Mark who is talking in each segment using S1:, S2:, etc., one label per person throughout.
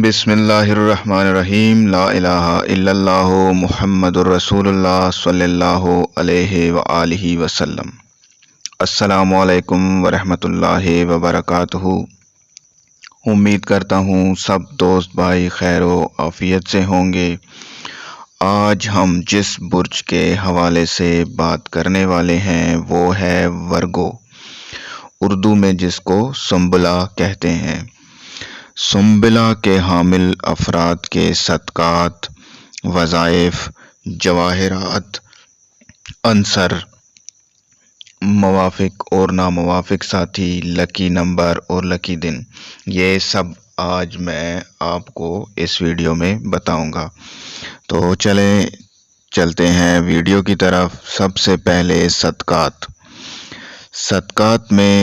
S1: بسم اللہ الرحمن الرحیم لا الہ الا اللہ محمد الرسول اللہ صلی اللہ علیہ وآلہ وسلم۔ السلام علیکم ورحمۃ اللہ وبرکاتہ۔ امید کرتا ہوں سب دوست بھائی خیر و عافیت سے ہوں گے۔ آج ہم جس برج کے حوالے سے بات کرنے والے ہیں وہ ہے ورگو، اردو میں جس کو سنبلہ کہتے ہیں۔ سنبلہ کے حامل افراد کے صدقات، وظائف، جواہرات، عنصر، موافق اور ناموافق ساتھی، لکی نمبر اور لکی دن، یہ سب آج میں آپ کو اس ویڈیو میں بتاؤں گا۔ تو چلتے ہیں ویڈیو کی طرف۔ سب سے پہلے صدقات میں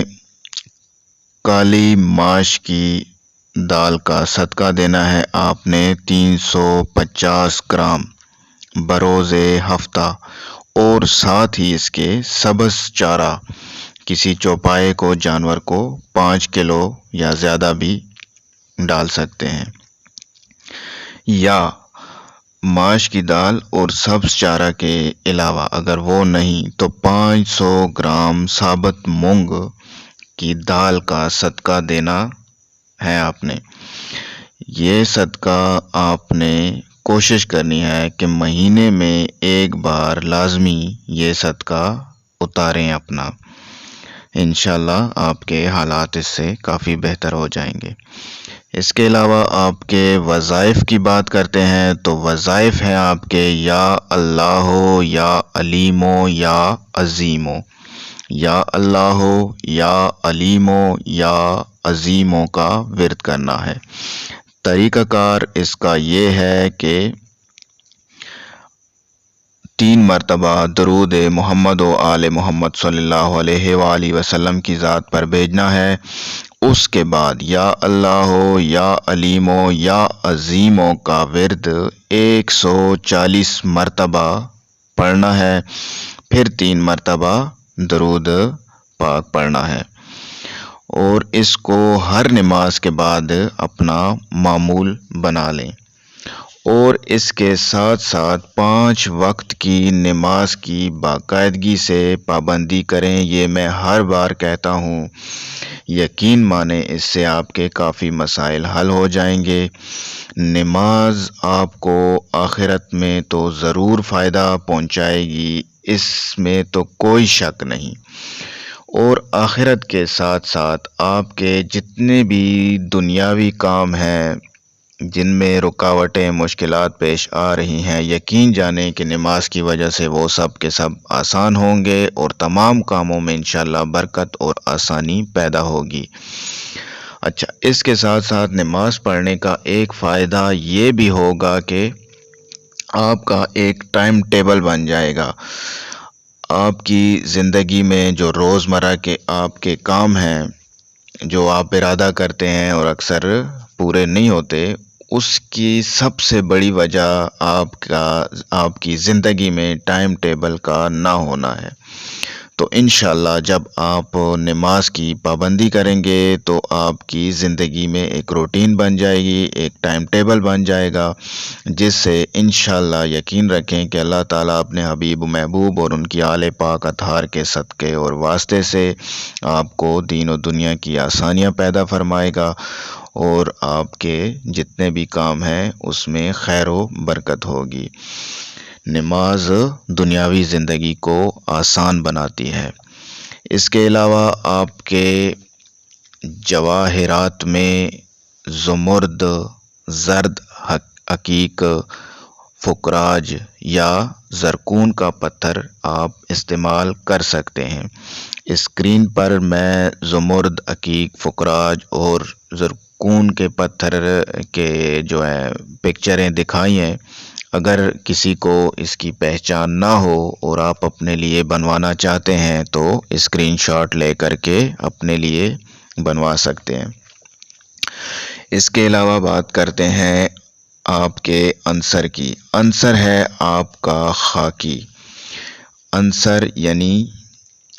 S1: کالی ماش کی دال کا صدقہ دینا ہے آپ نے 350 گرام بروز ہفتہ، اور ساتھ ہی اس کے سبز چارہ کسی چوپائے کو جانور کو 5 کلو یا زیادہ بھی ڈال سکتے ہیں، یا ماش کی دال اور سبز چارہ کے علاوہ اگر وہ نہیں تو 500 گرام ثابت مونگ کی دال کا صدقہ دینا ہے آپ نے۔ یہ صدقہ آپ نے کوشش کرنی ہے کہ مہینے میں ایک بار لازمی یہ صدقہ اتاریں اپنا، انشاءاللہ آپ کے حالات اس سے کافی بہتر ہو جائیں گے۔ اس کے علاوہ آپ کے وظائف کی بات کرتے ہیں تو وظائف ہیں آپ کے یا اللہ ہو، یا علیم ہو، یا عظیم ہو۔ یا اللہ ہو، یا علیم ہو، یا عظیموں کا ورد کرنا ہے۔ طریقہ کار اس کا یہ ہے کہ 3 مرتبہ درود محمد و آل محمد صلی اللہ علیہ وآلہ وسلم کی ذات پر بھیجنا ہے۔ اس کے بعد یا اللہ ہو، یا علیم ہو، یا عظیموں کا ورد 140 مرتبہ پڑھنا ہے، پھر 3 مرتبہ درود پاک پڑھنا ہے، اور اس کو ہر نماز کے بعد اپنا معمول بنا لیں، اور اس کے ساتھ ساتھ 5 وقت کی نماز کی باقاعدگی سے پابندی کریں۔ یہ میں ہر بار کہتا ہوں، یقین مانیں اس سے آپ کے کافی مسائل حل ہو جائیں گے۔ نماز آپ کو آخرت میں تو ضرور فائدہ پہنچائے گی، اس میں تو کوئی شک نہیں، اور آخرت کے ساتھ ساتھ آپ کے جتنے بھی دنیاوی کام ہیں جن میں رکاوٹیں مشکلات پیش آ رہی ہیں، یقین جانیں کہ نماز کی وجہ سے وہ سب کے سب آسان ہوں گے، اور تمام کاموں میں انشاءاللہ برکت اور آسانی پیدا ہوگی۔ اچھا، اس کے ساتھ ساتھ نماز پڑھنے کا ایک فائدہ یہ بھی ہوگا کہ آپ کا ایک ٹائم ٹیبل بن جائے گا۔ آپ کی زندگی میں جو روزمرہ کے آپ کے کام ہیں، جو آپ ارادہ کرتے ہیں اور اکثر پورے نہیں ہوتے، اس کی سب سے بڑی وجہ آپ کی زندگی میں ٹائم ٹیبل کا نہ ہونا ہے۔ تو انشاءاللہ جب آپ نماز کی پابندی کریں گے تو آپ کی زندگی میں ایک روٹین بن جائے گی، ایک ٹائم ٹیبل بن جائے گا، جس سے انشاءاللہ یقین رکھیں کہ اللہ تعالیٰ اپنے حبیب محبوب اور ان کی آل پاک اطہار کے صدقے اور واسطے سے آپ کو دین و دنیا کی آسانیاں پیدا فرمائے گا، اور آپ کے جتنے بھی کام ہیں اس میں خیر و برکت ہوگی۔ نماز دنیاوی زندگی کو آسان بناتی ہے۔ اس کے علاوہ آپ کے جواہرات میں زمرد، زرد عقیق، فکراج یا زرکون کا پتھر آپ استعمال کر سکتے ہیں۔ اسکرین پر میں زمرد، عقیق، فکراج اور زرکون کے پتھر کے جو ہے پکچریں دکھائی ہیں۔ اگر کسی کو اس کی پہچان نہ ہو اور آپ اپنے لیے بنوانا چاہتے ہیں تو اسکرین شاٹ لے کر کے اپنے لیے بنوا سکتے ہیں۔ اس کے علاوہ بات کرتے ہیں آپ کے عنصر کی۔ عنصر ہے آپ کا خاکی۔ عنصر یعنی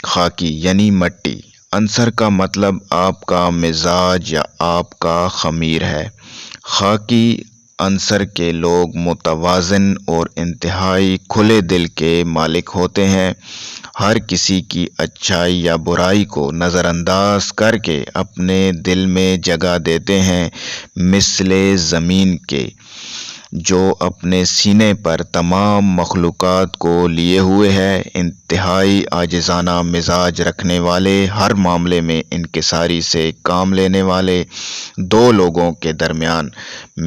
S1: خاکی یعنی مٹی۔ عنصر کا مطلب آپ کا مزاج یا آپ کا خمیر ہے۔ خاکی عنصر کے لوگ متوازن اور انتہائی کھلے دل کے مالک ہوتے ہیں، ہر کسی کی اچھائی یا برائی کو نظر انداز کر کے اپنے دل میں جگہ دیتے ہیں، مثل زمین کے جو اپنے سینے پر تمام مخلوقات کو لیے ہوئے ہے، انتہائی عاجزانہ مزاج رکھنے والے، ہر معاملے میں انکساری سے کام لینے والے، دو لوگوں کے درمیان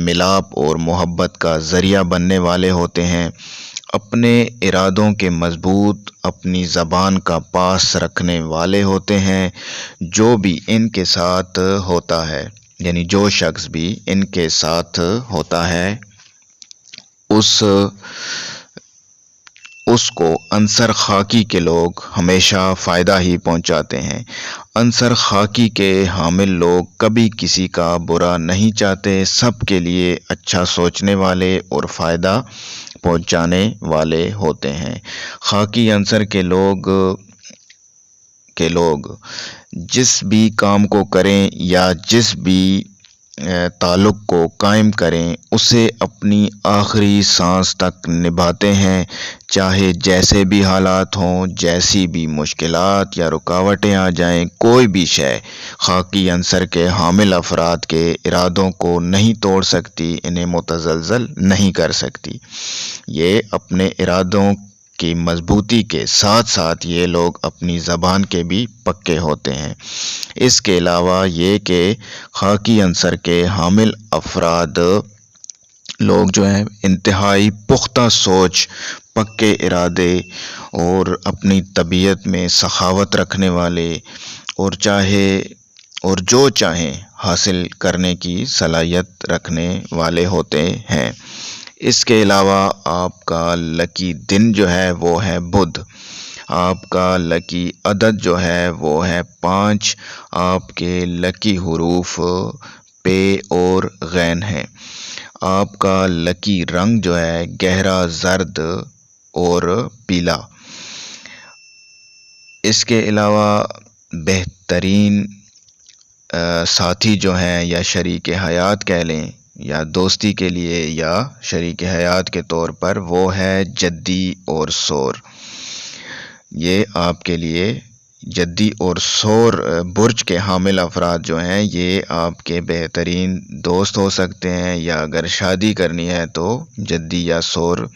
S1: ملاپ اور محبت کا ذریعہ بننے والے ہوتے ہیں، اپنے ارادوں کے مضبوط، اپنی زبان کا پاس رکھنے والے ہوتے ہیں، جو بھی ان کے ساتھ ہوتا ہے، یعنی جو شخص بھی ان کے ساتھ ہوتا ہے اس کو عنصر خاکی کے لوگ ہمیشہ فائدہ ہی پہنچاتے ہیں۔ عنصر خاکی کے حامل لوگ کبھی کسی کا برا نہیں چاہتے، سب کے لیے اچھا سوچنے والے اور فائدہ پہنچانے والے ہوتے ہیں۔ خاکی عنصر کے لوگ جس بھی کام کو کریں یا جس بھی تعلق کو قائم کریں اسے اپنی آخری سانس تک نبھاتے ہیں، چاہے جیسے بھی حالات ہوں، جیسی بھی مشکلات یا رکاوٹیں آ جائیں، کوئی بھی شے خاکی عنصر کے حامل افراد کے ارادوں کو نہیں توڑ سکتی، انہیں متزلزل نہیں کر سکتی۔ یہ اپنے ارادوں کی مضبوطی کے ساتھ ساتھ یہ لوگ اپنی زبان کے بھی پکے ہوتے ہیں۔ اس کے علاوہ یہ کہ خاکی عنصر کے حامل افراد لوگ جو ہیں انتہائی پختہ سوچ، پکے ارادے اور اپنی طبیعت میں سخاوت رکھنے والے اور جو چاہیں حاصل کرنے کی صلاحیت رکھنے والے ہوتے ہیں۔ اس کے علاوہ آپ کا لکی دن جو ہے وہ ہے بدھ، آپ کا لکی عدد جو ہے وہ ہے 5، آپ کے لکی حروف پے اور غین ہیں، آپ کا لکی رنگ جو ہے گہرا زرد اور پیلا۔ اس کے علاوہ بہترین ساتھی جو ہیں یا شریک حیات کہہ لیں یا دوستی کے لیے یا شریک حیات کے طور پر، وہ ہے جدی اور سور۔ یہ آپ کے لیے جدی اور سور برج کے حامل افراد جو ہیں یہ آپ کے بہترین دوست ہو سکتے ہیں، یا اگر شادی کرنی ہے تو جدی یا سور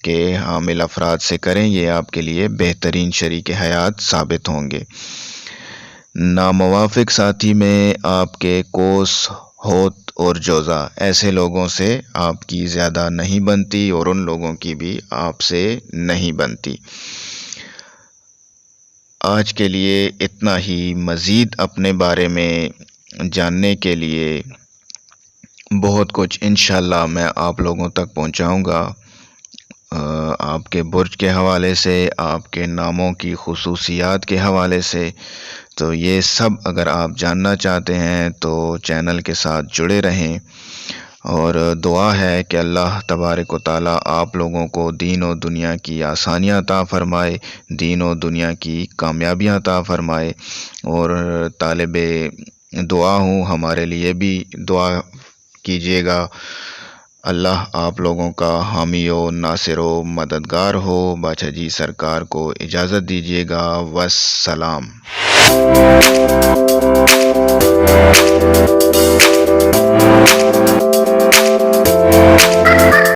S1: کے حامل افراد سے کریں، یہ آپ کے لیے بہترین شریک حیات ثابت ہوں گے۔ ناموافق ساتھی میں آپ کے کوس، ہوت اور جوزا، ایسے لوگوں سے آپ کی زیادہ نہیں بنتی اور ان لوگوں کی بھی آپ سے نہیں بنتی۔ آج کے لیے اتنا ہی، مزید اپنے بارے میں جاننے کے لیے بہت کچھ انشاءاللہ میں آپ لوگوں تک پہنچاؤں گا، آپ کے برج کے حوالے سے، آپ کے ناموں کی خصوصیات کے حوالے سے، تو یہ سب اگر آپ جاننا چاہتے ہیں تو چینل کے ساتھ جڑے رہیں، اور دعا ہے کہ اللہ تبارک و تعالیٰ آپ لوگوں کو دین و دنیا کی آسانیاں عطا فرمائے، دین و دنیا کی کامیابیاں عطا فرمائے، اور طالب دعا ہوں، ہمارے لیے بھی دعا کیجیے گا۔ اللہ آپ لوگوں کا حامی و ناصر و مددگار ہو۔ باچھا جی سرکار کو اجازت دیجیے گا، والسلام۔